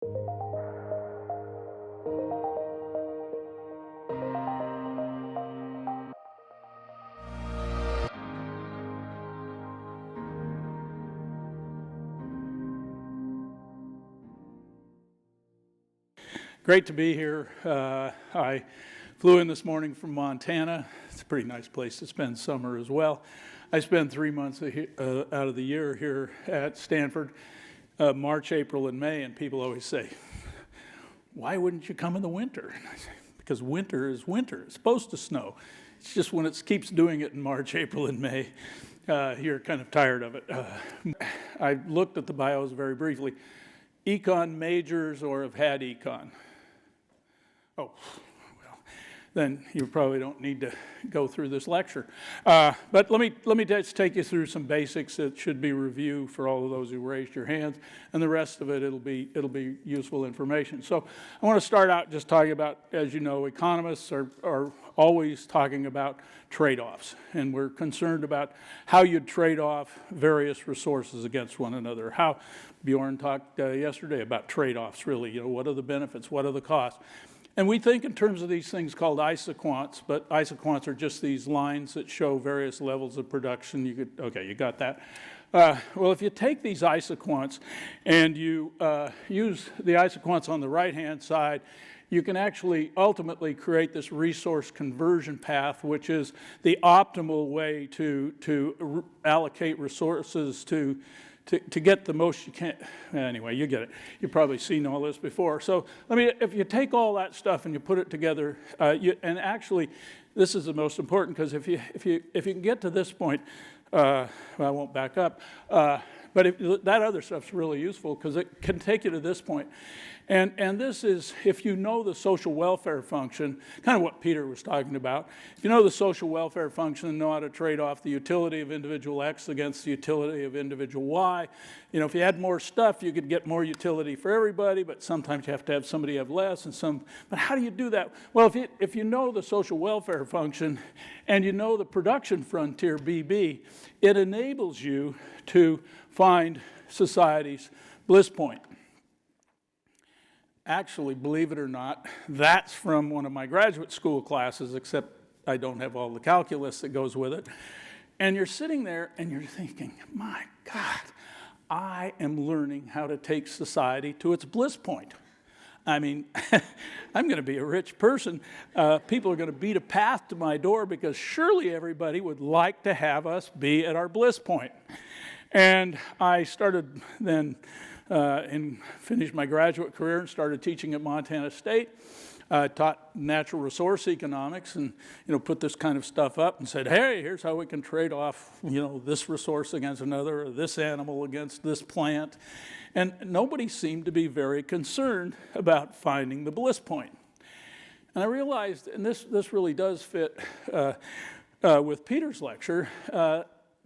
Great to be here. I flew in this morning from Montana. It's a pretty nice place to spend summer as well. I spend 3 months out of the year here at Stanford, March, April, and May, and people always say, why wouldn't you come in the winter? And I say, because winter is winter. It's supposed to snow. It's just when it keeps doing it in March, April, and May, you're kind of tired of it. I looked at the bios very briefly. Econ majors or have had econ? Oh, well, then you probably don't need to go through this lecture. But let me just take you through some basics that should be review for all of those who raised your hands, and the rest of it, it'll be useful information. So I want to start out just talking about, as you know, economists are always talking about trade-offs, and we're concerned about how you trade off various resources against one another. How Bjorn talked yesterday about trade-offs, really, what are the benefits, what are the costs? And we think in terms of these things called isoquants, but isoquants are just these lines that show various levels of production. Okay, you got that. Well, if you take these isoquants and you use the isoquants on the right-hand side, you can actually ultimately create this resource conversion path, which is the optimal way to allocate resources to get the most you can. Anyway, you get it. You've probably seen all this before. So if you take all that stuff and you put it together, and actually, this is the most important, because if you can get to this point, well, I won't back up, but that other stuff's really useful because it can take you to this point. And this is, if you know the social welfare function, kind of what Peter was talking about, if you know the social welfare function and know how to trade off the utility of individual X against the utility of individual Y, if you had more stuff, you could get more utility for everybody, but sometimes you have to have somebody have less, but how do you do that? Well, if you know the social welfare function and you know the production frontier, BB, it enables you to find society's bliss point. Actually, believe it or not, that's from one of my graduate school classes, except I don't have all the calculus that goes with it. And you're sitting there and you're thinking, my God, I am learning how to take society to its bliss point. I mean, I'm going to be a rich person. People are going to beat a path to my door because surely everybody would like to have us be at our bliss point. And I started then and finished my graduate career and started teaching at Montana State. Taught natural resource economics and put this kind of stuff up and said, hey, here's how we can trade off this resource against another, or this animal against this plant. And nobody seemed to be very concerned about finding the bliss point. And I realized, and this really does fit with Peter's lecture,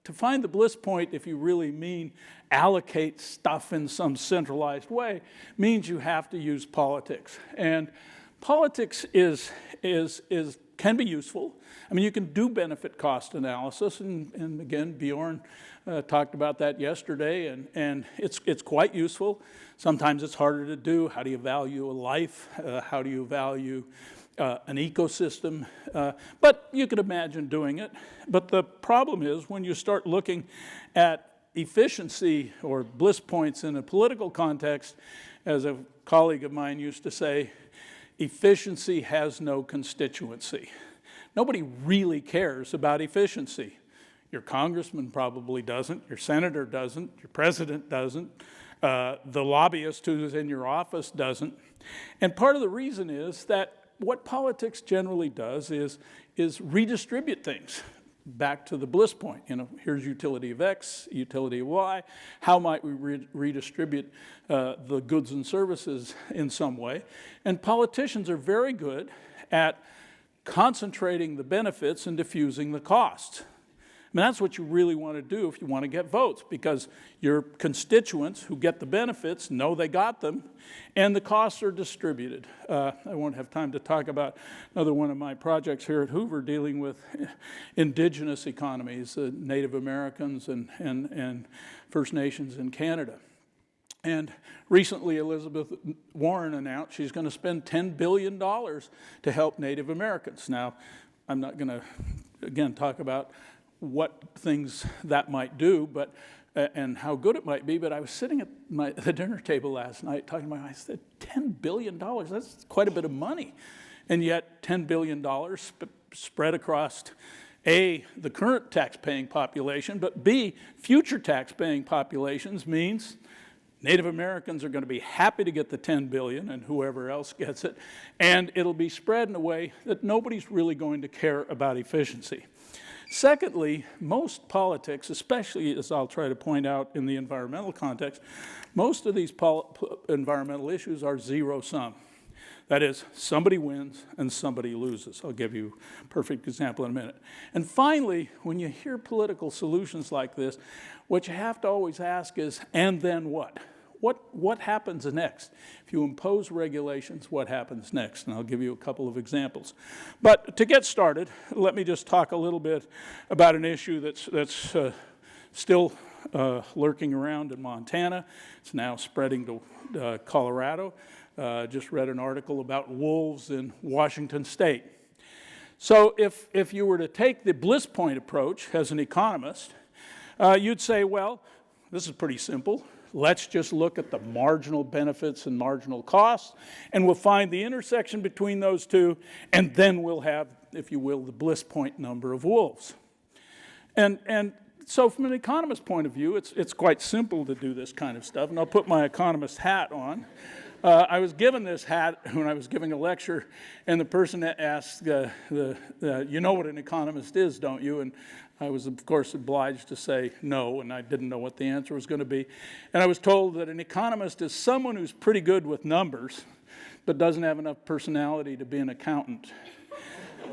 to find the bliss point, if you really mean allocate stuff in some centralized way, means you have to use politics. And politics can be useful. I mean, you can do benefit cost analysis, and again, Bjorn talked about that yesterday, and it's quite useful. Sometimes it's harder to do. How do you value a life? How do you value an ecosystem? But you could imagine doing it. But the problem is when you start looking at efficiency or bliss points in a political context, as a colleague of mine used to say, efficiency has no constituency. Nobody really cares about efficiency. Your congressman probably doesn't, your senator doesn't, your president doesn't, the lobbyist who's in your office doesn't. And part of the reason is that what politics generally does is redistribute things back to the bliss point. Here's utility of X, utility of Y. How might we redistribute the goods and services in some way? And politicians are very good at concentrating the benefits and diffusing the costs. I mean, that's what you really want to do if you want to get votes, because your constituents who get the benefits know they got them, and the costs are distributed. I won't have time to talk about another one of my projects here at Hoover dealing with Indigenous economies, Native Americans and First Nations in Canada. And recently, Elizabeth Warren announced she's going to spend $10 billion to help Native Americans. Now, I'm not going to, again, talk about what things that might do, but and how good it might be, but I was sitting at the dinner table last night talking to my wife. I said, $10 billion, that's quite a bit of money. And yet $10 billion spread across, A, the current tax-paying population, but B, future tax-paying populations means Native Americans are going to be happy to get the $10 billion and whoever else gets it, and it'll be spread in a way that nobody's really going to care about efficiency. Secondly, most politics, especially as I'll try to point out in the environmental context, most of these environmental issues are zero-sum. That is, somebody wins and somebody loses. I'll give you a perfect example in a minute. And finally, when you hear political solutions like this, what you have to always ask is, and then what? What happens next? If you impose regulations, what happens next? And I'll give you a couple of examples. But to get started, let me just talk a little bit about an issue that's still lurking around in Montana. It's now spreading to Colorado. Just read an article about wolves in Washington State. So if you were to take the Bliss point approach as an economist, you'd say, well, this is pretty simple. Let's just look at the marginal benefits and marginal costs, and we'll find the intersection between those two, and then we'll have, if you will, the Bliss point number of wolves. And so from an economist's point of view, it's quite simple to do this kind of stuff, and I'll put my economist hat on. I was given this hat when I was giving a lecture, and the person asked, you know what an economist is, don't you? And I was, of course, obliged to say no, and I didn't know what the answer was going to be. And I was told that an economist is someone who's pretty good with numbers, but doesn't have enough personality to be an accountant.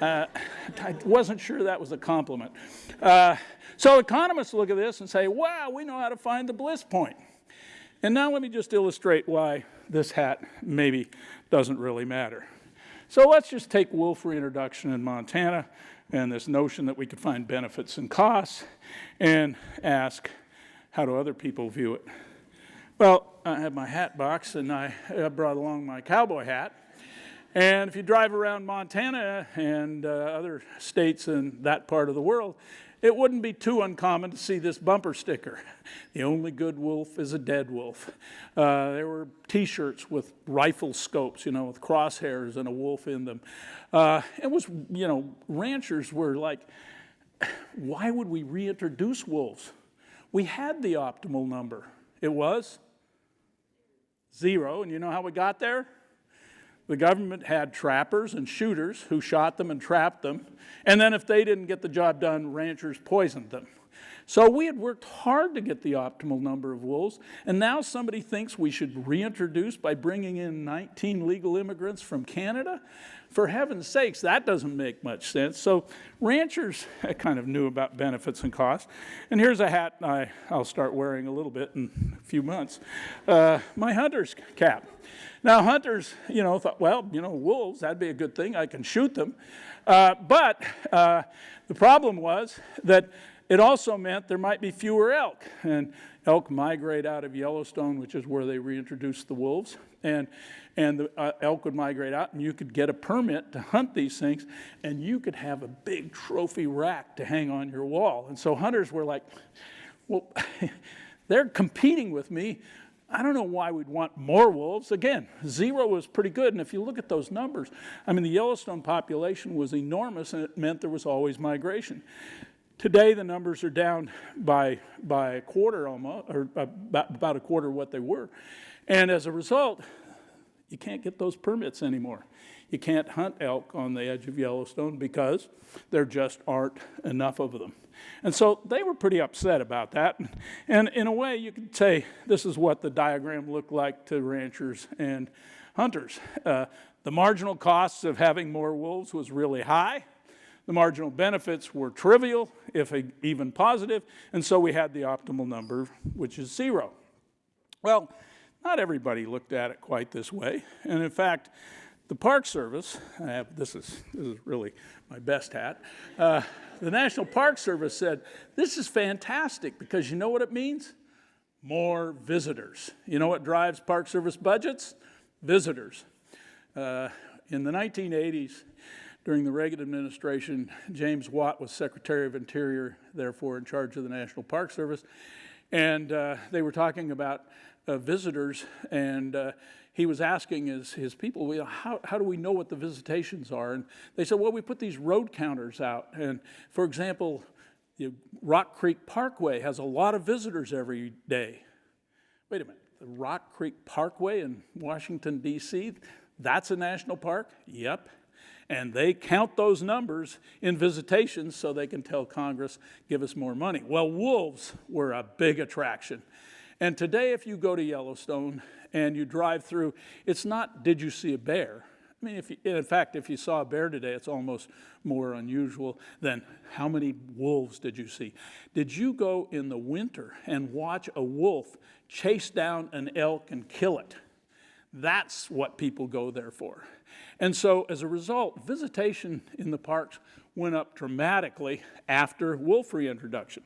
I wasn't sure that was a compliment. So economists look at this and say, wow, we know how to find the Bliss point. And now let me just illustrate why this hat maybe doesn't really matter. So let's just take wolf reintroduction in Montana and this notion that we could find benefits and costs and ask, how do other people view it? Well, I have my hat box and I brought along my cowboy hat. And if you drive around Montana and other states in that part of the world, it wouldn't be too uncommon to see this bumper sticker. The only good wolf is a dead wolf. There were T-shirts with rifle scopes, with crosshairs and a wolf in them. It was, ranchers were like, why would we reintroduce wolves? We had the optimal number. It was 0, and you know how we got there? The government had trappers and shooters who shot them and trapped them. And then if they didn't get the job done, ranchers poisoned them. So we had worked hard to get the optimal number of wolves. And now somebody thinks we should reintroduce by bringing in 19 legal immigrants from Canada? For heaven's sakes, that doesn't make much sense. So ranchers kind of knew about benefits and costs. And here's a hat I'll start wearing a little bit in a few months. My hunter's cap. Now, hunters, thought, well, wolves, that'd be a good thing. I can shoot them. But the problem was that it also meant there might be fewer elk. And elk migrate out of Yellowstone, which is where they reintroduced the wolves. And the elk would migrate out, and you could get a permit to hunt these things, and you could have a big trophy rack to hang on your wall. And so hunters were like, well, they're competing with me. I don't know why we'd want more wolves. Again, 0 was pretty good, and if you look at those numbers, the Yellowstone population was enormous, and it meant there was always migration. Today, the numbers are down by a quarter almost, or about a quarter of what they were. And as a result, you can't get those permits anymore. You can't hunt elk on the edge of Yellowstone because there just aren't enough of them. And so they were pretty upset about that. And in a way, you could say this is what the diagram looked like to ranchers and hunters. The marginal costs of having more wolves was really high. The marginal benefits were trivial, if even positive, and so we had the optimal number, which is 0. Well, not everybody looked at it quite this way, and in fact, the Park Service, this is really my best hat, the National Park Service said, this is fantastic because you know what it means? more visitors. You know what drives Park Service budgets? Visitors. In the 1980s, during the Reagan administration, James Watt was Secretary of Interior, therefore in charge of the National Park Service, and they were talking about visitors, and he was asking his people, well, how do we know what the visitations are? And they said, well, we put these road counters out, and for example, Rock Creek Parkway has a lot of visitors every day. Wait a minute, the Rock Creek Parkway in Washington, D.C., that's a national park? Yep. And they count those numbers in visitations so they can tell Congress, give us more money. Well, wolves were a big attraction. And today, if you go to Yellowstone and you drive through, it's not, did you see a bear? I mean, in fact, if you saw a bear today, it's almost more unusual than how many wolves did you see? Did you go in the winter and watch a wolf chase down an elk and kill it? That's what people go there for. And so, as a result, visitation in the parks went up dramatically after wolf reintroduction.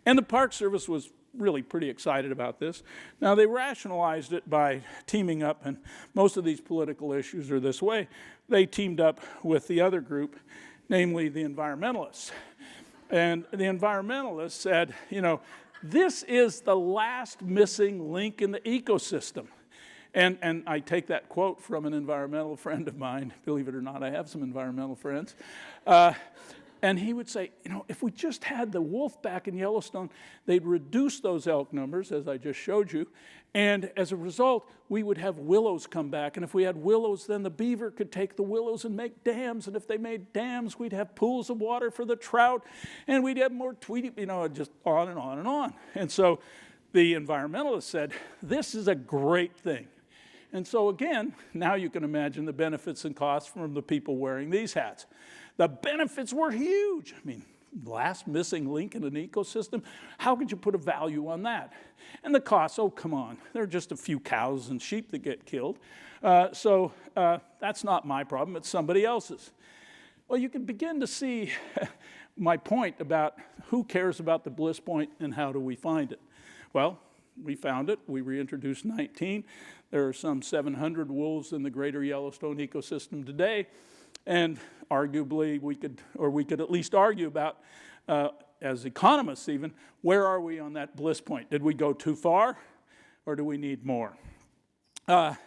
And the Park Service was really pretty excited about this. Now, they rationalized it by teaming up, and most of these political issues are this way. They teamed up with the other group, namely the environmentalists. And the environmentalists said, you know, this is the last missing link in the ecosystem. And I take that quote from an environmental friend of mine. Believe it or not, I have some environmental friends. And he would say, you know, if we just had the wolf back in Yellowstone, they'd reduce those elk numbers, as I just showed you. And as a result, we would have willows come back. And if we had willows, then the beaver could take the willows and make dams. And if they made dams, we'd have pools of water for the trout. And we'd have more tweety, you know, just on and on and on. And so the environmentalists said, this is a great thing. And so again, now you can imagine the benefits and costs from the people wearing these hats. The benefits were huge. I mean, last missing link in an ecosystem, how could you put a value on that? And the costs, oh, come on. There are just a few cows and sheep that get killed. So that's not my problem, it's somebody else's. Well, you can begin to see my point about who cares about the Bliss point and how do we find it. Well, we found it. We reintroduced 19. There are some 700 wolves in the greater Yellowstone ecosystem today. And arguably, we could at least argue about, as economists even, where are we on that Bliss point? Did we go too far, or do we need more? Let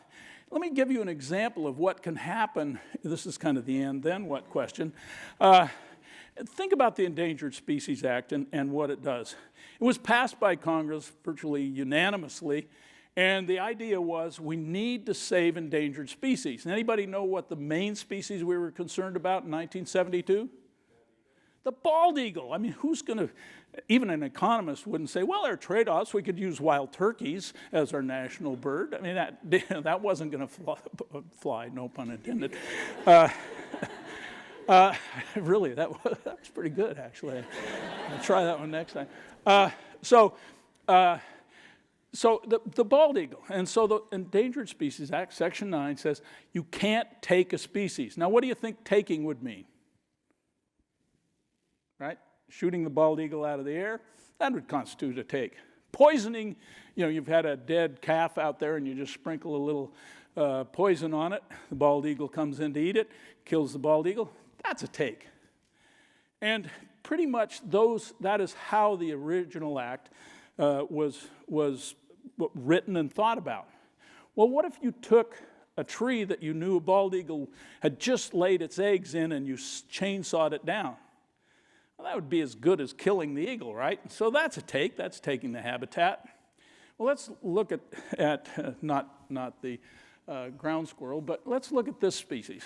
me give you an example of what can happen. This is kind of the and then what question. Think about the Endangered Species Act and what it does. It was passed by Congress virtually unanimously, and the idea was we need to save endangered species. Anybody know what the main species we were concerned about in 1972? The bald eagle. I mean, who's going to, even an economist wouldn't say, well, there are trade-offs. We could use wild turkeys as our national bird. I mean, that wasn't going to fly, no pun intended. Really, that was pretty good, actually. I'll try that one next time. So the bald eagle, and so the Endangered Species Act, Section 9, says you can't take a species. Now, what do you think taking would mean? Right? Shooting the bald eagle out of the air, that would constitute a take. Poisoning, you know, you've had a dead calf out there and you just sprinkle a little poison on it. The bald eagle comes in to eat it, kills the bald eagle. That's a take. And pretty much that is how the original act was written and thought about. Well, what if you took a tree that you knew a bald eagle had just laid its eggs in and you chainsawed it down? Well, that would be as good as killing the eagle, right? So that's a take. That's taking the habitat. Well, let's look at not the ground squirrel, but let's look at this species.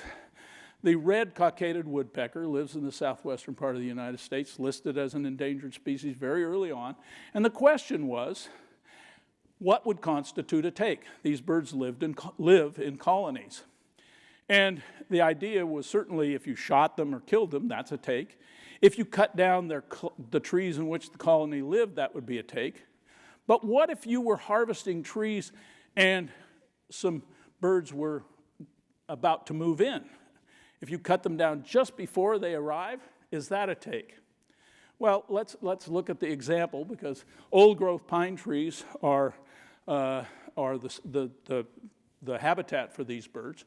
The red cockaded woodpecker lives in the southwestern part of the United States, listed as an endangered species very early on. And the question was, what would constitute a take? These birds live in colonies. And the idea was certainly if you shot them or killed them, that's a take. If you cut down the trees in which the colony lived, that would be a take. But what if you were harvesting trees and some birds were about to move in? If you cut them down just before they arrive, is that a take? Well, let's look at the example, because old-growth pine trees are the habitat for these birds.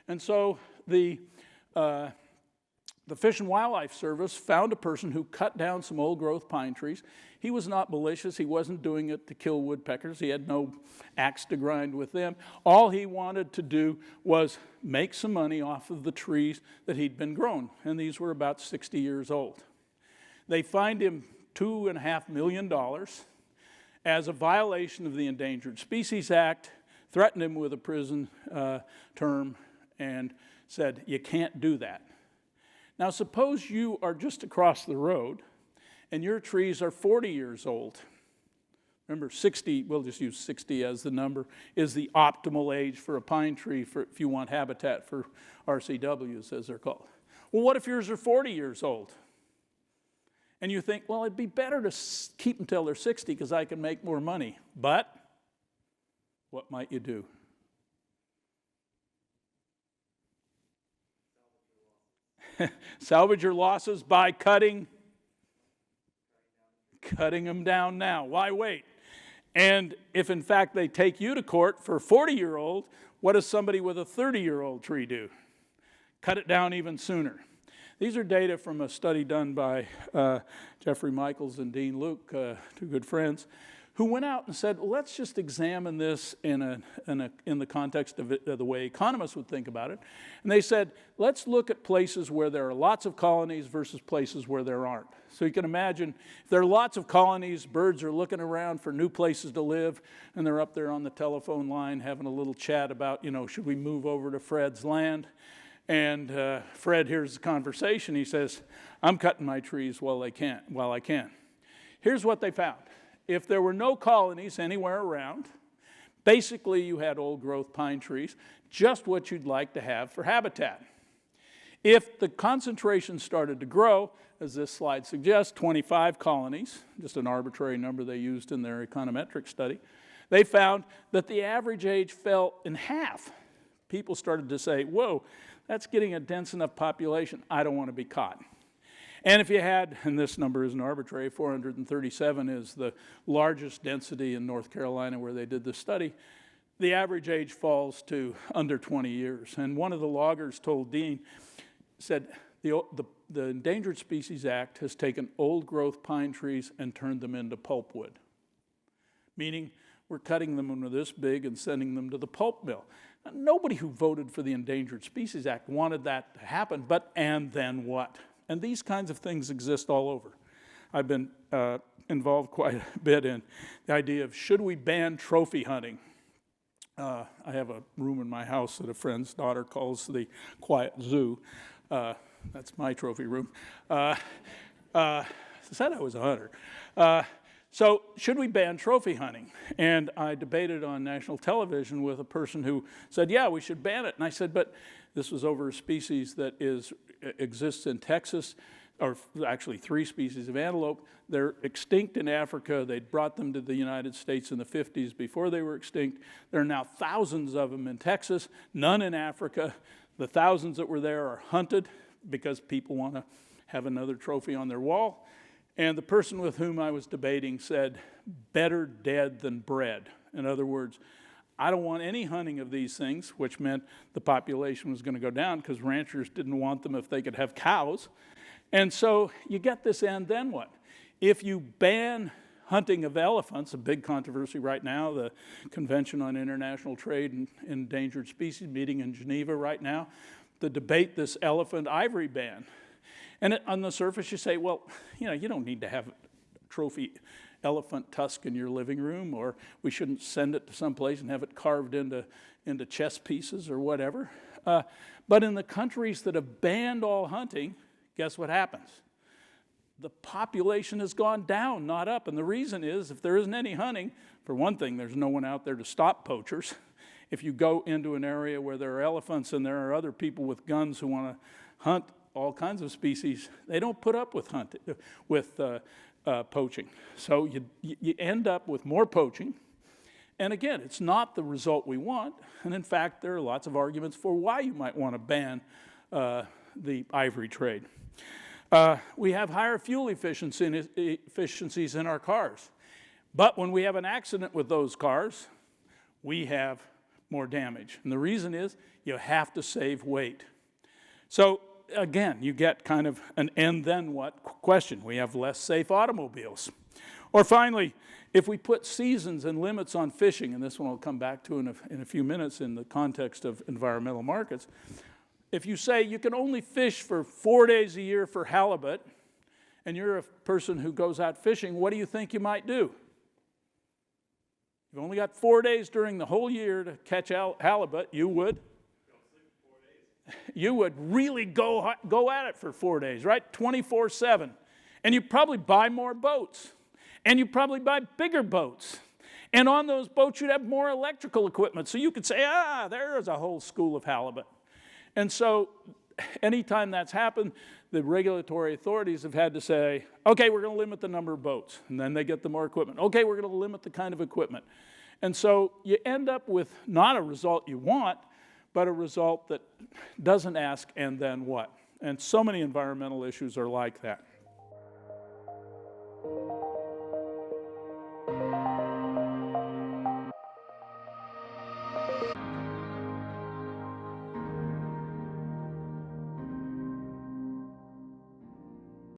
And so the Fish and Wildlife Service found a person who cut down some old-growth pine trees. He was not malicious. He wasn't doing it to kill woodpeckers. He had no axe to grind with them. All he wanted to do was make some money off of the trees that he'd been grown, and these were about 60 years old. They fined him $2.5 million as a violation of the Endangered Species Act, threatened him with a prison term, and said, you can't do that. Now, suppose you are just across the road and your trees are 40 years old. Remember, 60, we'll just use 60 as the number, is the optimal age for a pine tree if you want habitat for RCWs, as they're called. Well, what if yours are 40 years old? And you think, well, it'd be better to keep them till they're 60 because I can make more money. But what might you do? Salvage your losses by cutting them down now. Why wait? And if in fact they take you to court for a 40-year-old, what does somebody with a 30-year-old tree do? Cut it down even sooner. These are data from a study done by Jeffrey Michaels and Dean Luke, two good friends, who went out and said, well, let's just examine this in the context of the way economists would think about it. And they said, let's look at places where there are lots of colonies versus places where there aren't. So you can imagine, if there are lots of colonies, birds are looking around for new places to live, and they're up there on the telephone line having a little chat about, should we move over to Fred's land? And Fred hears the conversation. He says, I'm cutting my trees while I can. Here's what they found. If there were no colonies anywhere around, basically you had old-growth pine trees, just what you'd like to have for habitat. If the concentration started to grow, as this slide suggests, 25 colonies, just an arbitrary number they used in their econometric study, they found that the average age fell in half. People started to say, whoa, that's getting a dense enough population, I don't want to be caught. And if you had, and this number isn't arbitrary, 437 is the largest density in North Carolina where they did the study, the average age falls to under 20 years. And one of the loggers told Dean, said, the Endangered Species Act has taken old-growth pine trees and turned them into pulpwood, meaning we're cutting them when they're this big and sending them to the pulp mill. Now, nobody who voted for the Endangered Species Act wanted that to happen, and then what? And these kinds of things exist all over. I've been involved quite a bit in the idea of, should we ban trophy hunting? I have a room in my house that a friend's daughter calls the Quiet Zoo. That's my trophy room. Said I was a hunter. So should we ban trophy hunting? And I debated on national television with a person who said, yeah, we should ban it. And I said, but this was over a species that exists in Texas, or actually 3 species of antelope. They're extinct in Africa. They'd brought them to the United States in the 50s before they were extinct. There are now thousands of them in Texas, none in Africa. The thousands that were there are hunted because people want to have another trophy on their wall. And the person with whom I was debating said, better dead than bred. In other words, I don't want any hunting of these things, which meant the population was going to go down because ranchers didn't want them if they could have cows. And so you get this, and then what? If you ban hunting of elephants, a big controversy right now, the Convention on International Trade and Endangered Species meeting in Geneva right now, to debate this elephant ivory ban. And on the surface you say, well, you don't need to have a trophy elephant tusk in your living room, or we shouldn't send it to someplace and have it carved into chess pieces or whatever. But in the countries that have banned all hunting, guess what happens? The population has gone down, not up. And the reason is, if there isn't any hunting, for one thing, there's no one out there to stop poachers. If you go into an area where there are elephants and there are other people with guns who want to hunt all kinds of species, they don't put up with poaching. So you end up with more poaching. And again, it's not the result we want. And in fact, there are lots of arguments for why you might want to ban the ivory trade. We have higher fuel efficiencies in our cars. But when we have an accident with those cars, we have more damage. And the reason is you have to save weight. So again, you get kind of an and then what question. We have less safe automobiles. Or finally, if we put seasons and limits on fishing, and this one I'll come back to in a few minutes in the context of environmental markets, if you say you can only fish for 4 days a year for halibut, and you're a person who goes out fishing, what do you think you might do? You've only got 4 days during the whole year to catch halibut. You would? You would really go at it for 4 days, right? 24/7. And you probably buy more boats. And you probably buy bigger boats. And on those boats, you'd have more electrical equipment. So you could say, there's a whole school of halibut. And so anytime that's happened, the regulatory authorities have had to say, okay, we're going to limit the number of boats. And then they get the more equipment. Okay, we're going to limit the kind of equipment. And so you end up with not a result you want, but a result that doesn't ask, and then what? And so many environmental issues are like that.